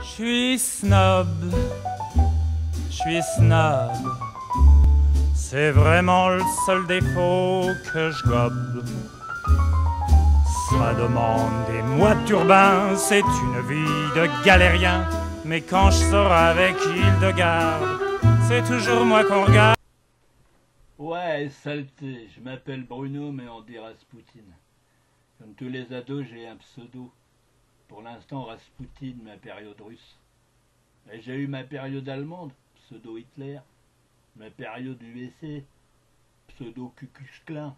Je suis snob, je suis snob. C'est vraiment le seul défaut que je gobe. Ça demande des mois de turbin, c'est une vie de galérien. Mais quand je sors avec Hildegarde, c'est toujours moi qu'on regarde. Ouais, saleté, je m'appelle Bruno, mais on dit Rasputin. Comme tous les ados, j'ai un pseudo. Pour l'instant, Rasputin, ma période russe. Et j'ai eu ma période allemande, pseudo Hitler. Ma période USC, pseudo Ku Klux Klan.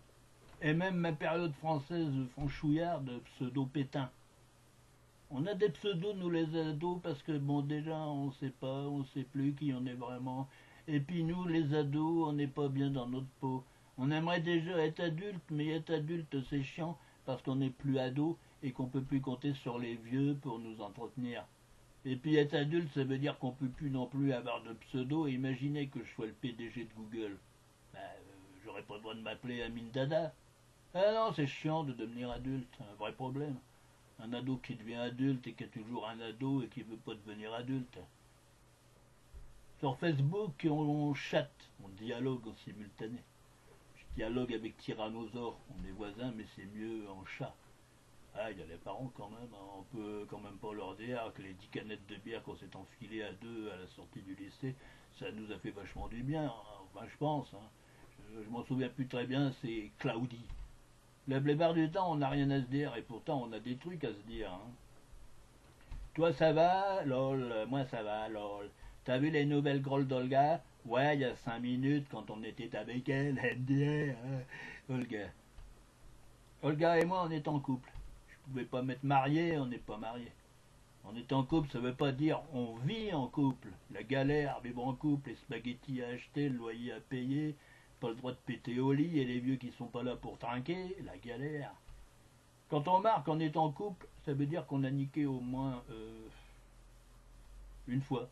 Et même ma période française franchouillarde, pseudo Pétain. On a des pseudos, nous les ados, parce que bon, déjà, on sait pas, on sait plus qui on est vraiment. Et puis nous, les ados, on n'est pas bien dans notre peau. On aimerait déjà être adulte, mais être adulte, c'est chiant, parce qu'on n'est plus ado et qu'on peut plus compter sur les vieux pour nous entretenir. Et puis être adulte, ça veut dire qu'on peut plus non plus avoir de pseudo. Et imaginez que je sois le PDG de Google. J'aurais pas le droit de m'appeler Amin Dada. Ah non, c'est chiant de devenir adulte, un vrai problème. Un ado qui devient adulte et qui est toujours un ado et qui veut pas devenir adulte. Sur Facebook, on chatte, on dialogue en simultané. Je dialogue avec Tyrannosaure, on est voisins, mais c'est mieux en chat. Ah, il y a les parents quand même, hein. On peut quand même pas leur dire que les 10 canettes de bière qu'on s'est enfilées à deux à la sortie du lycée, ça nous a fait vachement du bien, hein. Enfin, je pense. Hein. Je m'en souviens plus très bien, c'est Claudie. La plupart du temps, on n'a rien à se dire, et pourtant, on a des trucs à se dire. Hein. Toi, ça va? Lol. Moi, ça va? Lol. T'as vu les nouvelles grolles d'Olga? Ouais, il y a 5 minutes, quand on était avec elle, elle me disait, Olga. Olga et moi, on est en couple. Je pouvais pas m'être marié, on n'est pas mariés. On est en couple, ça veut pas dire on vit en couple. La galère, vivre en couple, les spaghettis à acheter, le loyer à payer, pas le droit de péter au lit, et les vieux qui sont pas là pour trinquer, la galère. Quand on marque on est en couple, ça veut dire qu'on a niqué au moins une fois.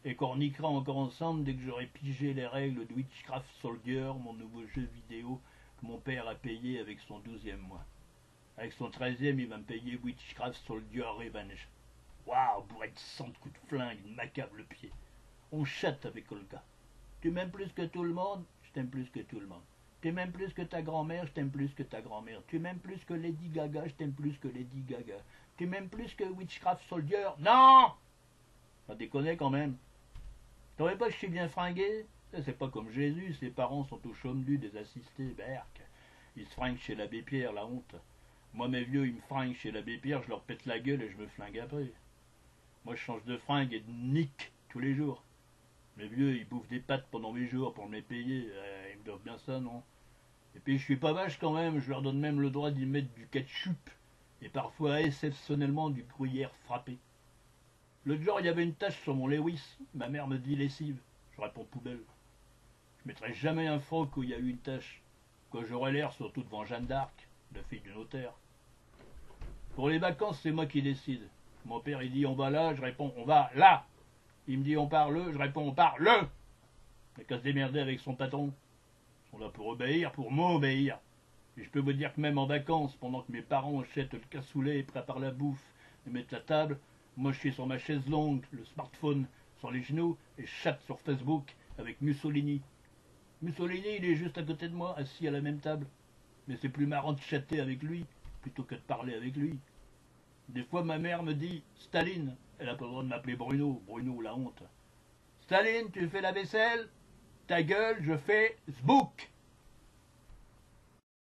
Et qu'on niquera encore ensemble dès que j'aurai pigé les règles de Witchcraft Soldier, mon nouveau jeu vidéo que mon père a payé avec son 12e mois. Avec son 13e, il va me payer Witchcraft Soldier Revenge. Waouh, bourré de 100 coups de flingue, une macabre le pied. On chatte avec Olga. Tu m'aimes plus que tout le monde? Je t'aime plus que tout le monde. Tu m'aimes plus que ta grand-mère? Je t'aime plus que ta grand-mère. Tu m'aimes plus que Lady Gaga? Je t'aime plus que Lady Gaga. Tu m'aimes plus que Witchcraft Soldier? Non! Ça déconne quand même. T'aurais pas que je suis bien fringué? Ça, c'est pas comme Jésus, ses parents sont au chaume du des assistés, berk. Ils se fringuent chez l'abbé Pierre, la honte. Moi, mes vieux, ils me fringuent chez l'abbé Pierre, je leur pète la gueule et je me flingue après. Moi, je change de fringue et de nique tous les jours. Mes vieux, ils bouffent des pâtes pendant 8 jours pour me les payer. Ils me doivent bien ça, non? Et puis, je suis pas vache quand même, je leur donne même le droit d'y mettre du ketchup. Et parfois, exceptionnellement, du gruyère frappé. L'autre jour, il y avait une tache sur mon Lewis. Ma mère me dit lessive. Je réponds poubelle. Je mettrai jamais un froc où il y a eu une tache. Quand j'aurai l'air, surtout devant Jeanne d'Arc, la fille du notaire. Pour les vacances, c'est moi qui décide. Mon père, il dit on va là, je réponds on va là. Il me dit on part le, je réponds on part le. Il n'a qu'à se démerder avec son patron. Ils sont là pour obéir, pour m'obéir. Et je peux vous dire que même en vacances, pendant que mes parents achètent le cassoulet et préparent la bouffe et mettent la table, moi je suis sur ma chaise longue, le smartphone sur les genoux et je chatte sur Facebook avec Mussolini. Mussolini, il est juste à côté de moi, assis à la même table. Mais c'est plus marrant de chatter avec lui plutôt que de parler avec lui. Des fois, ma mère me dit « Staline ». Elle n'a pas le droit de m'appeler Bruno. Bruno, la honte. « Staline, tu fais la vaisselle ?» Ta gueule, je fais « Zbouk ».